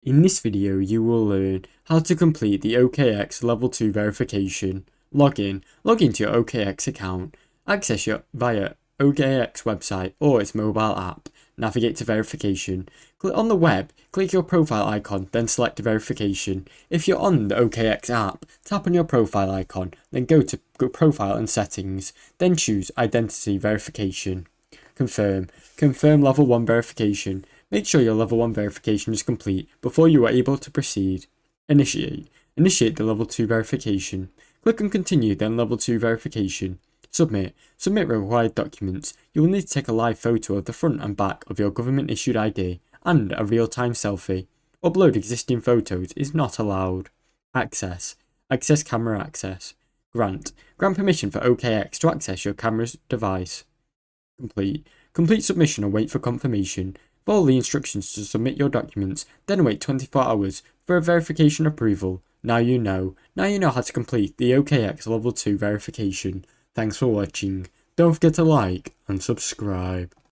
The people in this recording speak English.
In this video, you will learn how to complete the OKX Level 2 verification. Log into your OKX account, access your via OKX website or its mobile app, navigate to verification. Click on the web, click your profile icon, then select verification. If you're on the OKX app, tap on your profile icon, then go to Profile and Settings, then choose Identity Verification. Confirm Level 1 verification. Make sure your Level 1 verification is complete before you are able to proceed. Initiate the Level 2 verification. Click on Continue, then Level 2 verification. Submit required documents. You will need to take a live photo of the front and back of your government issued ID and a real-time selfie. Upload existing photos is not allowed. Access camera access. Grant permission for OKX to access your camera's device. Complete submission and wait for confirmation. Follow the instructions to submit your documents, then wait 24 hours for a verification approval. Now you know how to complete the OKX Level 2 verification. Thanks for watching. Don't forget to like and subscribe.